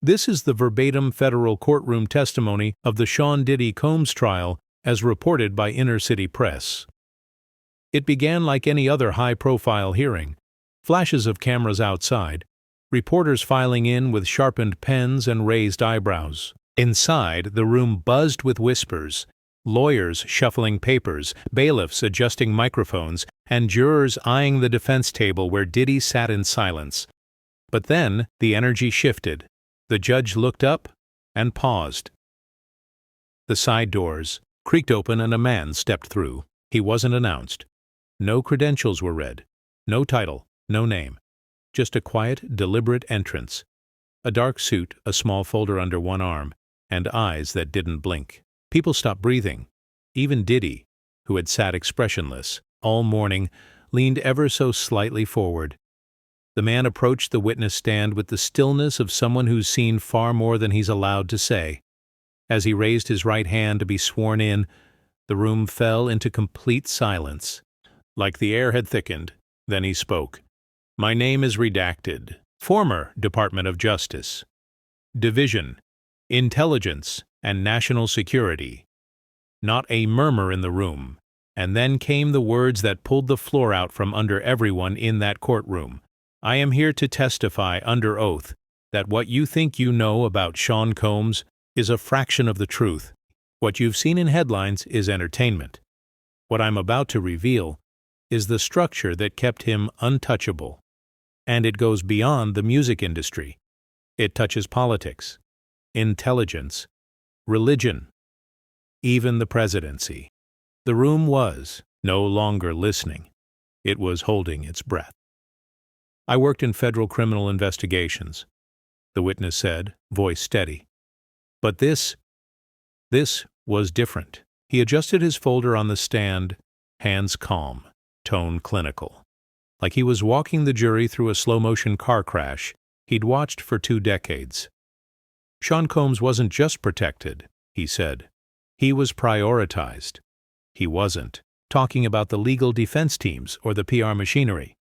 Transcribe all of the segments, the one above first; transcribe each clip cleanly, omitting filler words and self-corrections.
This is the verbatim federal courtroom testimony of the Sean Diddy Combs trial as reported by Inner City Press. It began like any other high-profile hearing. Flashes of cameras outside, reporters filing in with sharpened pens and raised eyebrows. Inside, the room buzzed with whispers, lawyers shuffling papers, bailiffs adjusting microphones, and jurors eyeing the defense table where Diddy sat in silence. But then the energy shifted. The judge looked up and paused. The side doors creaked open and a man stepped through. He wasn't announced. No credentials were read. No title, no name. Just a quiet, deliberate entrance. A dark suit, a small folder under one arm, and eyes that didn't blink. People stopped breathing. Even Diddy, who had sat expressionless all morning, leaned ever so slightly forward. The man approached the witness stand with the stillness of someone who's seen far more than he's allowed to say. As he raised his right hand to be sworn in, the room fell into complete silence. Like the air had thickened, then he spoke. "My name is redacted. Former Department of Justice. Division, Intelligence, and National Security." Not a murmur in the room, and then came the words that pulled the floor out from under everyone in that courtroom. "I am here to testify under oath that what you think you know about Sean Combs is a fraction of the truth. What you've seen in headlines is entertainment. What I'm about to reveal is the structure that kept him untouchable. And it goes beyond the music industry. It touches politics, intelligence, religion, even the presidency." The room was no longer listening. It was holding its breath. "I worked in federal criminal investigations," the witness said, voice steady. "But this was different." He adjusted his folder on the stand, hands calm, tone clinical. Like he was walking the jury through a slow-motion car crash he'd watched for 2 decades. "Sean Combs wasn't just protected," he said. "He was prioritized." He wasn't talking about the legal defense teams or the PR machinery.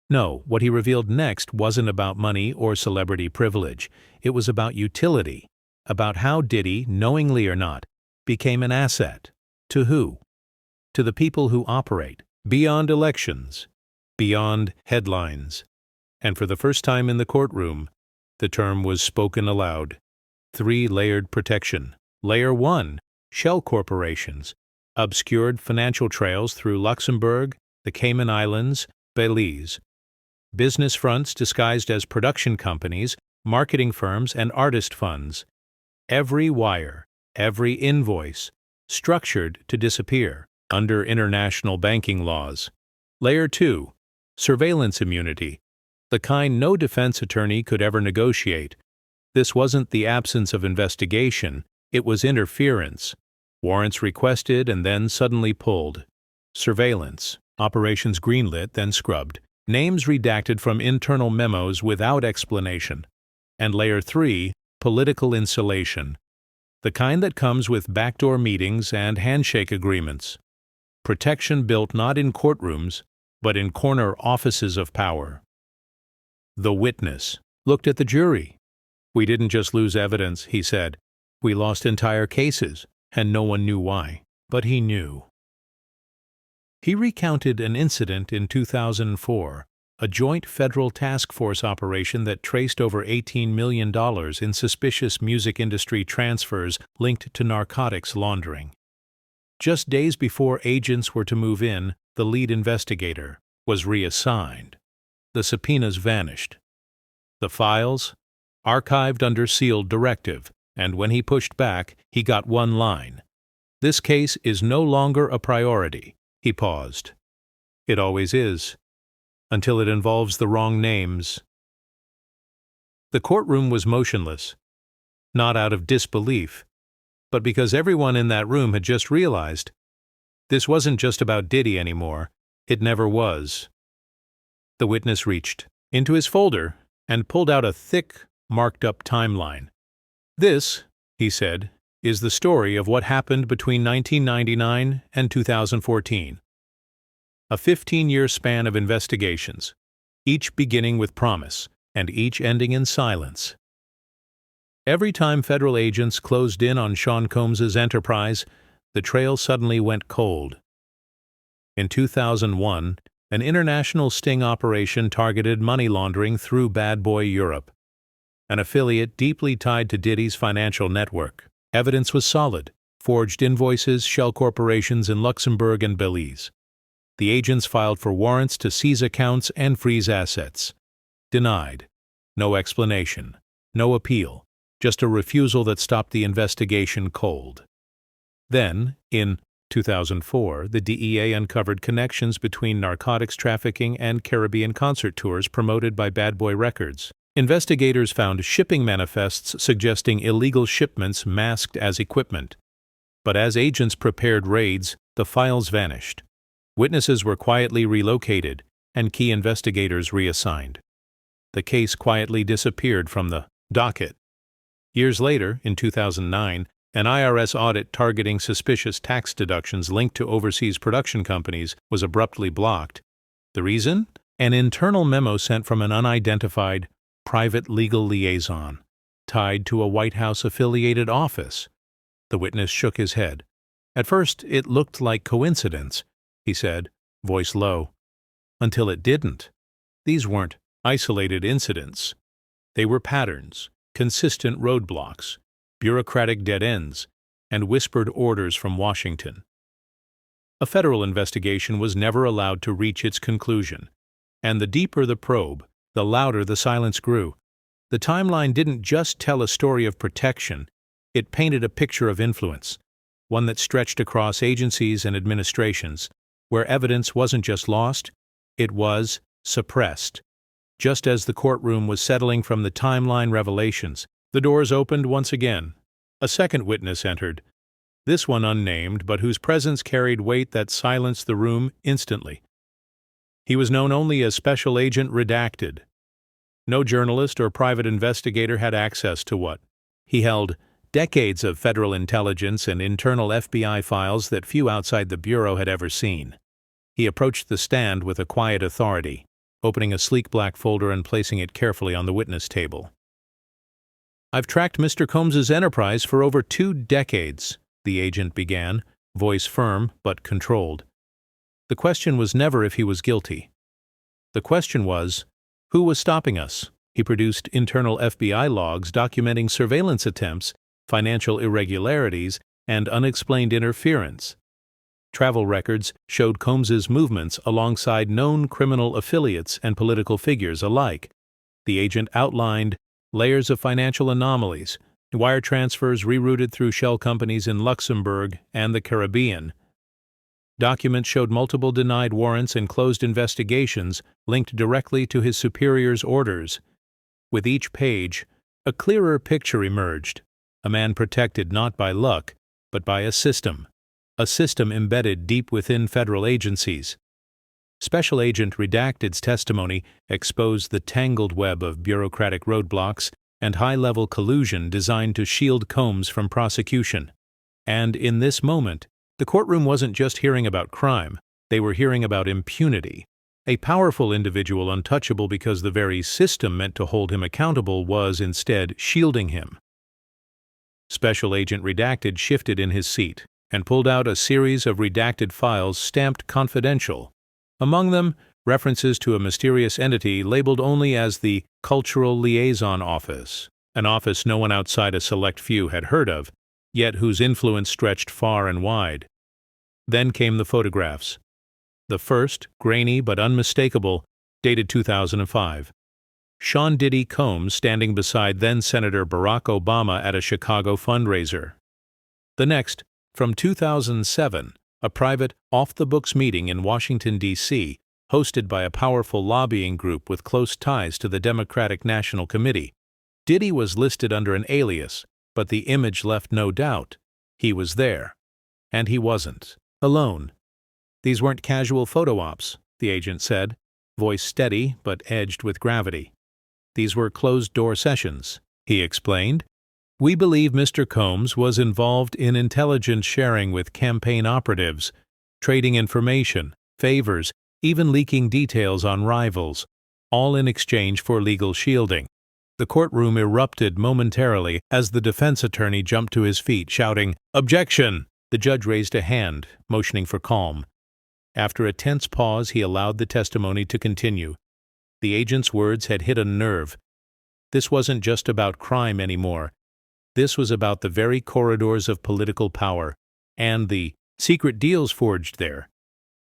No, what he revealed next wasn't about money or celebrity privilege. It was about utility, about how Diddy, knowingly or not, became an asset. To who? To the people who operate, beyond elections, beyond headlines. And for the first time in the courtroom, the term was spoken aloud. 3-layered protection. Layer 1, shell corporations, obscured financial trails through Luxembourg, the Cayman Islands, Belize. Business fronts disguised as production companies, marketing firms, and artist funds. Every wire, every invoice, structured to disappear under international banking laws. Layer 2, surveillance immunity, the kind no defense attorney could ever negotiate. This wasn't the absence of investigation, it was interference. Warrants requested and then suddenly pulled. Surveillance, operations greenlit then scrubbed. Names redacted from internal memos without explanation. And Layer 3, political insulation, the kind that comes with backdoor meetings and handshake agreements. Protection built not in courtrooms, but in corner offices of power. The witness looked at the jury. "We didn't just lose evidence," he said. "We lost entire cases, and no one knew why." But he knew. He recounted an incident in 2004, a joint federal task force operation that traced over $18 million in suspicious music industry transfers linked to narcotics laundering. Just days before agents were to move in, the lead investigator was reassigned. The subpoenas vanished. The files archived under sealed directive, and when he pushed back, he got one line. "This case is no longer a priority." He paused. "It always is, until it involves the wrong names." The courtroom was motionless, not out of disbelief, but because everyone in that room had just realized this wasn't just about Diddy anymore. It never was. The witness reached into his folder and pulled out a thick, marked-up timeline. "This," he said, "is the story of what happened between 1999 and 2014. A 15-year span of investigations, each beginning with promise and each ending in silence. Every time federal agents closed in on Sean Combs's enterprise, the trail suddenly went cold. In 2001, an international sting operation targeted money laundering through Bad Boy Europe, an affiliate deeply tied to Diddy's financial network. Evidence was solid: forged invoices, shell corporations in Luxembourg and Belize. The agents filed for warrants to seize accounts and freeze assets. Denied. No explanation. No appeal. Just a refusal that stopped the investigation cold. Then, in 2004, the DEA uncovered connections between narcotics trafficking and Caribbean concert tours promoted by Bad Boy Records. Investigators found shipping manifests suggesting illegal shipments masked as equipment. But as agents prepared raids, the files vanished. Witnesses were quietly relocated, and key investigators reassigned. The case quietly disappeared from the docket. Years later, in 2009, an IRS audit targeting suspicious tax deductions linked to overseas production companies was abruptly blocked. The reason? An internal memo sent from an unidentified, private legal liaison, tied to a White House-affiliated office. The witness shook his head. At first, it looked like coincidence, he said, voice low. Until it didn't. These weren't isolated incidents. They were patterns, consistent roadblocks, bureaucratic dead ends, and whispered orders from Washington. A federal investigation was never allowed to reach its conclusion, and the deeper the probe, the louder the silence grew. The timeline didn't just tell a story of protection, it painted a picture of influence, one that stretched across agencies and administrations, where evidence wasn't just lost, it was suppressed. Just as the courtroom was settling from the timeline revelations, the doors opened once again. A second witness entered, this one unnamed, but whose presence carried weight that silenced the room instantly. He was known only as Special Agent Redacted. No journalist or private investigator had access to what he held: decades of federal intelligence and internal FBI files that few outside the Bureau had ever seen. He approached the stand with a quiet authority, opening a sleek black folder and placing it carefully on the witness table. "I've tracked Mr. Combs's enterprise for over 2 decades, the agent began, voice firm but controlled. The question was never if he was guilty. The question was, who was stopping us? He produced internal FBI logs documenting surveillance attempts, financial irregularities, and unexplained interference. Travel records showed Combs's movements alongside known criminal affiliates and political figures alike. The agent outlined layers of financial anomalies, wire transfers rerouted through shell companies in Luxembourg and the Caribbean. Documents showed multiple denied warrants and closed investigations linked directly to his superior's orders. With each page, a clearer picture emerged: a man protected not by luck, but by a system embedded deep within federal agencies. Special Agent Redacted's testimony exposed the tangled web of bureaucratic roadblocks and high-level collusion designed to shield Combs from prosecution. And in this moment, the courtroom wasn't just hearing about crime, they were hearing about impunity. A powerful individual untouchable because the very system meant to hold him accountable was instead shielding him. Special Agent Redacted shifted in his seat and pulled out a series of redacted files stamped confidential. Among them, references to a mysterious entity labeled only as the Cultural Liaison Office, an office no one outside a select few had heard of, yet whose influence stretched far and wide. Then came the photographs. The first, grainy but unmistakable, dated 2005. Sean Diddy Combs standing beside then-Senator Barack Obama at a Chicago fundraiser. The next, from 2007, a private, off-the-books meeting in Washington, D.C., hosted by a powerful lobbying group with close ties to the Democratic National Committee. Diddy was listed under an alias, but the image left no doubt. He was there. And he wasn't alone. These weren't casual photo ops, the agent said, voice steady but edged with gravity. These were closed-door sessions, he explained. We believe Mr. Combs was involved in intelligence sharing with campaign operatives, trading information, favors, even leaking details on rivals, all in exchange for legal shielding. The courtroom erupted momentarily as the defense attorney jumped to his feet, shouting, "Objection!" The judge raised a hand, motioning for calm. After a tense pause, he allowed the testimony to continue. The agent's words had hit a nerve. This wasn't just about crime anymore. This was about the very corridors of political power, and the secret deals forged there.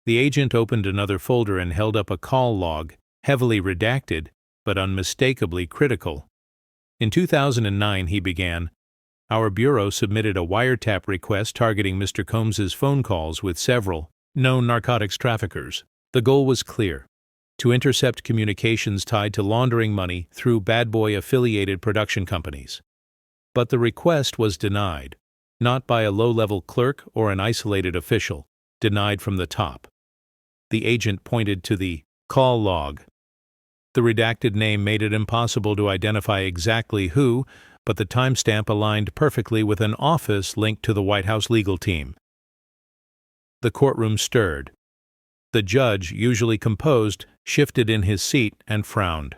The agent opened another folder and held up a call log, heavily redacted, but unmistakably critical. In 2009, he began, "Our bureau submitted a wiretap request targeting Mr. Combs's phone calls with several known narcotics traffickers. The goal was clear: to intercept communications tied to laundering money through bad boy-affiliated production companies. But the request was denied, not by a low-level clerk or an isolated official, denied from the top." The agent pointed to the call log. The redacted name made it impossible to identify exactly who, but the timestamp aligned perfectly with an office linked to the White House legal team. The courtroom stirred. The judge, usually composed, shifted in his seat and frowned.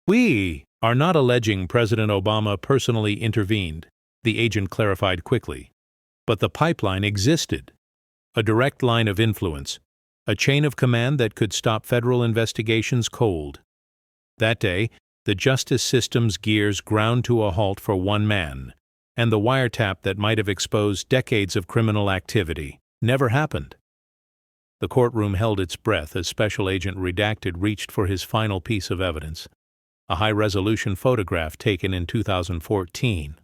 "We are not alleging President Obama personally intervened," the agent clarified quickly. "But the pipeline existed. A direct line of influence. A chain of command that could stop federal investigations cold. That day, the justice system's gears ground to a halt for one man, and the wiretap that might have exposed decades of criminal activity never happened." The courtroom held its breath as Special Agent Redacted reached for his final piece of evidence, a high-resolution photograph taken in 2014.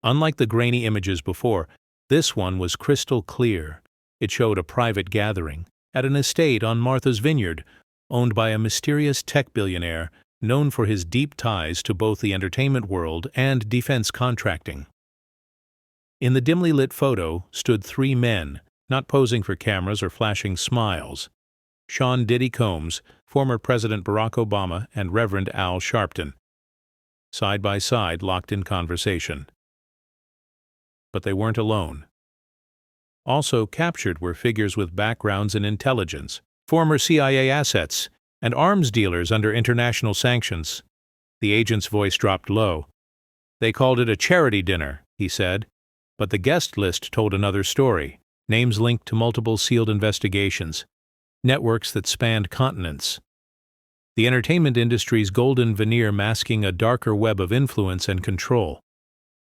Unlike the grainy images before, this one was crystal clear. It showed a private gathering at an estate on Martha's Vineyard, owned by a mysterious tech billionaire known for his deep ties to both the entertainment world and defense contracting. In the dimly lit photo stood three men, not posing for cameras or flashing smiles: Sean Diddy Combs, former President Barack Obama, and Reverend Al Sharpton, side by side, locked in conversation. But they weren't alone. Also captured were figures with backgrounds in intelligence, former CIA assets, and arms dealers under international sanctions. The agent's voice dropped low. "They called it a charity dinner," he said, but the guest list told another story: names linked to multiple sealed investigations, networks that spanned continents. The entertainment industry's golden veneer masking a darker web of influence and control.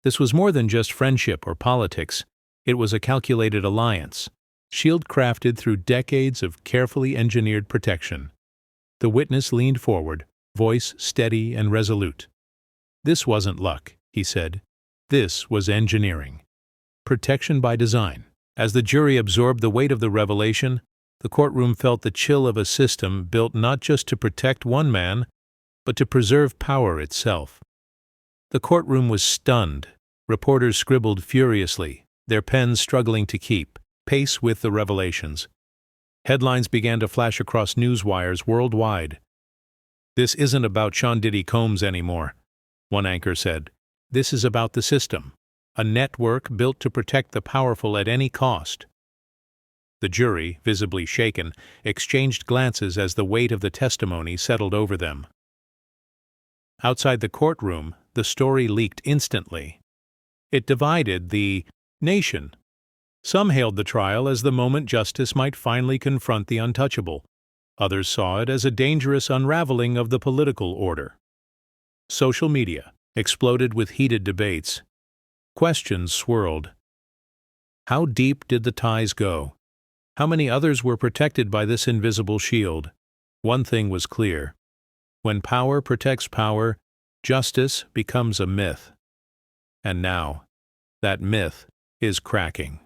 This was more than just friendship or politics. It was a calculated alliance, shield-crafted through decades of carefully engineered protection. The witness leaned forward, voice steady and resolute. "This wasn't luck," he said. "This was engineering. Protection by design." As the jury absorbed the weight of the revelation, the courtroom felt the chill of a system built not just to protect one man, but to preserve power itself. The courtroom was stunned. Reporters scribbled furiously, their pens struggling to keep pace with the revelations. Headlines began to flash across news wires worldwide. "This isn't about Sean Diddy Combs anymore," one anchor said. "This is about the system, a network built to protect the powerful at any cost." The jury, visibly shaken, exchanged glances as the weight of the testimony settled over them. Outside the courtroom, the story leaked instantly. It divided the nation. Some hailed the trial as the moment justice might finally confront the untouchable. Others saw it as a dangerous unraveling of the political order. Social media exploded with heated debates. Questions swirled. How deep did the ties go? How many others were protected by this invisible shield? One thing was clear: when power protects power, justice becomes a myth. And now, that myth is cracking.